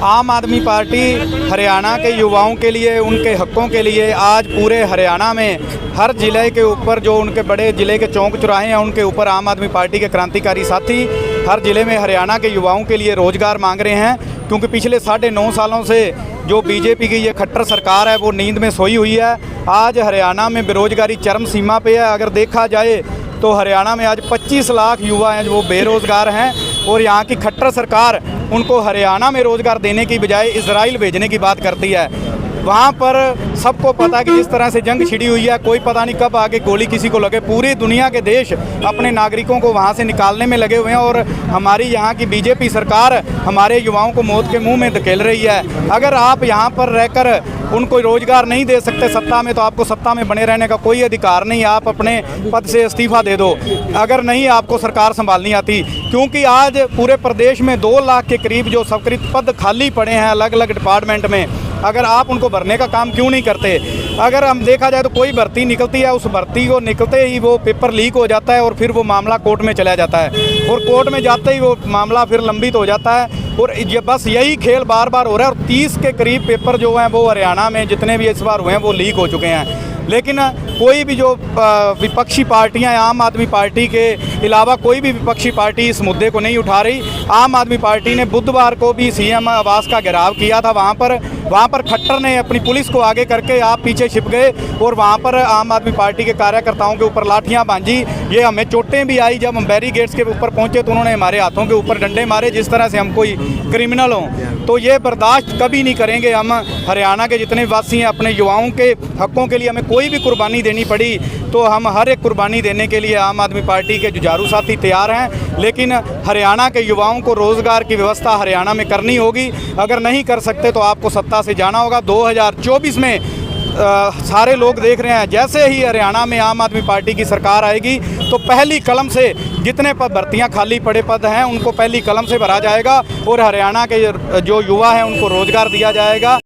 आम आदमी पार्टी हरियाणा के युवाओं के लिए, उनके हकों के लिए आज पूरे हरियाणा में हर ज़िले के ऊपर जो उनके बड़े ज़िले के चौक चौराहे हैं उनके ऊपर आम आदमी पार्टी के क्रांतिकारी साथी हर ज़िले में हरियाणा के युवाओं के लिए रोज़गार मांग रहे हैं। क्योंकि पिछले 9.5 सालों से जो बीजेपी की ये खट्टर सरकार है वो नींद में सोई हुई है। आज हरियाणा में बेरोज़गारी चरम सीमा पे है। अगर देखा जाए तो हरियाणा में आज 25 लाख युवा हैं जो वो बेरोज़गार हैं और यहाँ की खट्टर सरकार उनको हरियाणा में रोज़गार देने की बजाय इजराइल भेजने की बात करती है। वहाँ पर सबको पता है कि जिस तरह से जंग छिड़ी हुई है, कोई पता नहीं कब आगे गोली किसी को लगे। पूरी दुनिया के देश अपने नागरिकों को वहाँ से निकालने में लगे हुए हैं और हमारी यहाँ की बीजेपी सरकार हमारे युवाओं को मौत के मुंह में धकेल रही है। अगर आप यहाँ पर रहकर उनको रोज़गार नहीं दे सकते सत्ता में, तो आपको सत्ता में बने रहने का कोई अधिकार नहीं। आप अपने पद से इस्तीफ़ा दे दो अगर नहीं आपको सरकार संभालनी आती। क्योंकि आज पूरे प्रदेश में 2 लाख के करीब जो स्वीकृत पद खाली पड़े हैं अलग अलग डिपार्टमेंट में, अगर आप उनको भरने का काम क्यों नहीं करते। अगर हम देखा जाए तो कोई भर्ती निकलती है, उस भर्ती को निकलते ही वो पेपर लीक हो जाता है और फिर वो मामला कोर्ट में चला जाता है और कोर्ट में जाते ही वो मामला फिर लंबित हो जाता है और ये बस यही खेल बार बार हो रहा है। और 30 के करीब पेपर जो हैं वो हरियाणा में जितने भी इस बार हुए हैं वो लीक हो चुके हैं। लेकिन कोई भी जो विपक्षी पार्टियां, आम आदमी पार्टी के अलावा कोई भी विपक्षी पार्टी इस मुद्दे को नहीं उठा रही। आम आदमी पार्टी ने बुधवार को भी सीएम आवास का घेराव किया था। वहाँ पर खट्टर ने अपनी पुलिस को आगे करके आप पीछे छिप गए और वहाँ पर आम आदमी पार्टी के कार्यकर्ताओं के ऊपर लाठियाँ भांजी। ये हमें चोटें भी आई। जब हम बैरिकेड्स के ऊपर पहुँचे तो उन्होंने हमारे हाथों के ऊपर डंडे मारे जिस तरह से हम कोई क्रिमिनल हों। तो ये बर्दाश्त कभी नहीं करेंगे हम। हरियाणा के जितने वासी हैं, अपने युवाओं के हकों के लिए हमें कोई भी कुर्बानी देनी पड़ी तो हम हर एक कुर्बानी देने के लिए आम आदमी पार्टी के जुझारू साथी तैयार हैं। लेकिन हरियाणा के युवाओं को रोज़गार की व्यवस्था हरियाणा में करनी होगी। अगर नहीं कर सकते तो आपको सत्ता से जाना होगा। 2024 में सारे लोग देख रहे हैं, जैसे ही हरियाणा में आम आदमी पार्टी की सरकार आएगी तो पहली कलम से जितने पद भर्तियां खाली पड़े पद हैं उनको पहली कलम से भरा जाएगा और हरियाणा के जो युवा हैं उनको रोज़गार दिया जाएगा।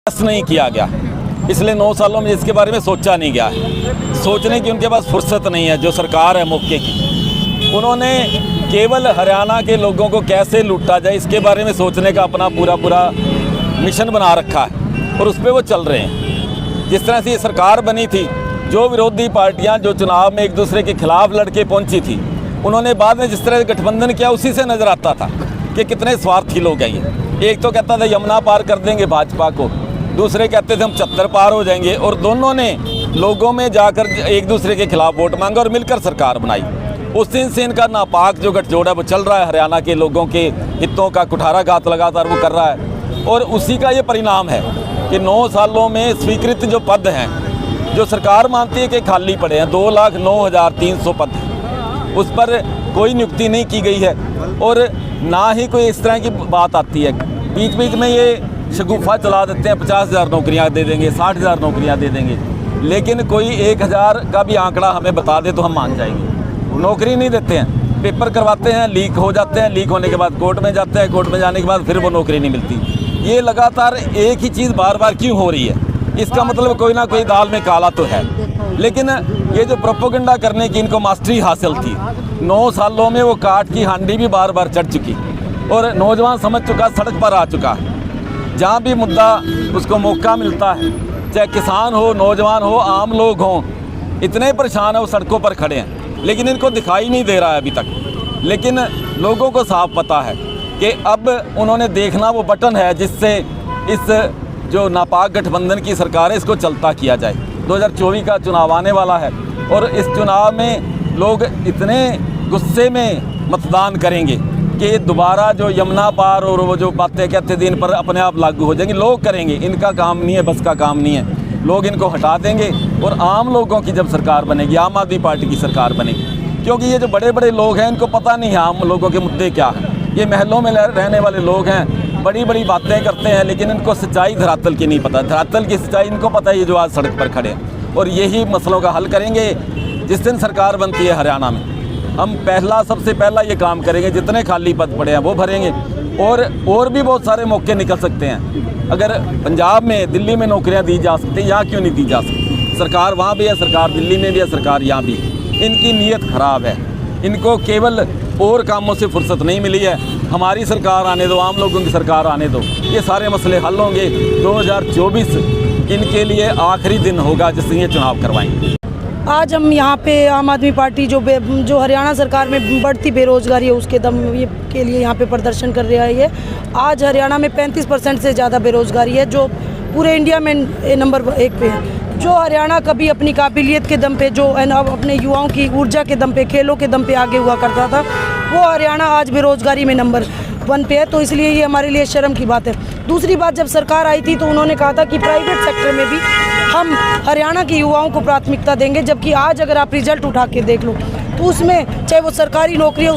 नहीं किया गया पिछले 9 सालों में, इसके बारे में सोचा नहीं गया है। सोचने की उनके पास फुर्सत नहीं है। जो सरकार है मौके की, उन्होंने केवल हरियाणा के लोगों को कैसे लूटा जाए इसके बारे में सोचने का अपना पूरा मिशन बना रखा है और उस पर वो चल रहे हैं। जिस तरह से ये सरकार बनी थी, जो विरोधी पार्टियां जो चुनाव में एक दूसरे के खिलाफ लड़के पहुंची थी, उन्होंने बाद में जिस तरह से गठबंधन किया उसी से नज़र आता था कि कितने स्वार्थी लोग हैं ये। एक तो कहता था यमुना पार कर देंगे भाजपा को, दूसरे कहते थे हम 76 पार हो जाएंगे, और दोनों ने लोगों में जाकर एक दूसरे के खिलाफ वोट मांगा और मिलकर सरकार बनाई। उस दिन से इनका नापाक जो गठजोड़ है वो चल रहा है। हरियाणा के लोगों के हितों का कुठाराघात लगातार वो कर रहा है और उसी का ये परिणाम है कि 9 सालों में स्वीकृत जो पद हैं, जो सरकार मानती है कि खाली पड़े हैं, 2,09,300 पद, उस पर कोई नियुक्ति नहीं की गई है और ना ही कोई इस तरह की बात आती है। बीच बीच में ये शगुफा चला देते हैं, 50,000 नौकरियां दे देंगे, 60,000 नौकरियां दे देंगे, लेकिन कोई 1,000 का भी आंकड़ा हमें बता दे तो हम मान जाएंगे। नौकरी नहीं देते हैं, पेपर करवाते हैं, लीक हो जाते हैं, लीक होने के बाद कोर्ट में जाते हैं, कोर्ट में जाने के बाद फिर वो नौकरी नहीं मिलती। ये लगातार एक ही चीज़ बार बार क्यों हो रही है? इसका मतलब कोई ना कोई दाल में काला तो है। लेकिन ये जो प्रोपेगेंडा करने की इनको मास्टरी हासिल थी, 9 सालों में वो काट की हांडी भी बार बार चढ़ चुकी और नौजवान समझ चुका, सड़क पर आ चुका है। जहाँ भी मुद्दा उसको मौका मिलता है, चाहे किसान हो, नौजवान हो, आम लोग हों, इतने परेशान है वो सड़कों पर खड़े हैं। लेकिन इनको दिखाई नहीं दे रहा है अभी तक। लेकिन लोगों को साफ पता है कि अब उन्होंने देखना वो बटन है जिससे इस जो नापाक गठबंधन की सरकार है इसको चलता किया जाए। 2024 का चुनाव आने वाला है और इस चुनाव में लोग इतने गुस्से में मतदान करेंगे कि दोबारा जो यमुना पार और वो जो बातें कहते दिन पर अपने आप लागू हो जाएंगी। लोग करेंगे, इनका काम नहीं है, बस का काम नहीं है। लोग इनको हटा देंगे और आम लोगों की जब सरकार बनेगी, आम आदमी पार्टी की सरकार बनेगी, क्योंकि ये जो बड़े बड़े लोग हैं इनको पता नहीं है आम लोगों के मुद्दे क्या हैं। ये महलों में रहने वाले लोग हैं, बड़ी बड़ी बातें करते हैं, लेकिन इनको सच्चाई धरातल की नहीं पता। धरातल की सच्चाई इनको पता है, ये जो आज सड़क पर खड़े हैं। और यही मसलों का हल करेंगे जिस दिन सरकार बनती है हरियाणा में। हम सबसे पहला ये काम करेंगे, जितने खाली पद पड़े हैं वो भरेंगे और भी बहुत सारे मौके निकल सकते हैं। अगर पंजाब में, दिल्ली में नौकरियां दी जा सकती हैं, यहाँ क्यों नहीं दी जा सकती? सरकार वहाँ भी है, सरकार दिल्ली में भी है, सरकार यहाँ भी है। इनकी नीयत ख़राब है। इनको केवल और कामों से फुर्सत नहीं मिली है। हमारी सरकार आने दो, आम लोगों की सरकार आने दो, ये सारे मसले हल होंगे। 2024 इनके लिए आखिरी दिन होगा जिस दिन ये चुनाव करवाएंगे। आज हम यहाँ पे आम आदमी पार्टी जो हरियाणा सरकार में बढ़ती बेरोजगारी है उसके दम के लिए यहाँ पे प्रदर्शन कर रही है। आज हरियाणा में 35% से ज़्यादा बेरोजगारी है, जो पूरे इंडिया में नंबर 1 पे है। जो हरियाणा कभी अपनी काबिलियत के दम पे, जो अपने युवाओं की ऊर्जा के दम पे, खेलों के दम पे आगे हुआ करता था, वो हरियाणा आज बेरोजगारी में नंबर 1 पे है। तो इसलिए ये हमारे लिए शर्म की बात है। दूसरी बात, जब सरकार आई थी तो उन्होंने कहा था कि प्राइवेट सेक्टर में भी हम हरियाणा के युवाओं को प्राथमिकता देंगे, जबकि आज अगर आप रिजल्ट उठा के देख लो तो उसमें चाहे वो सरकारी नौकरी है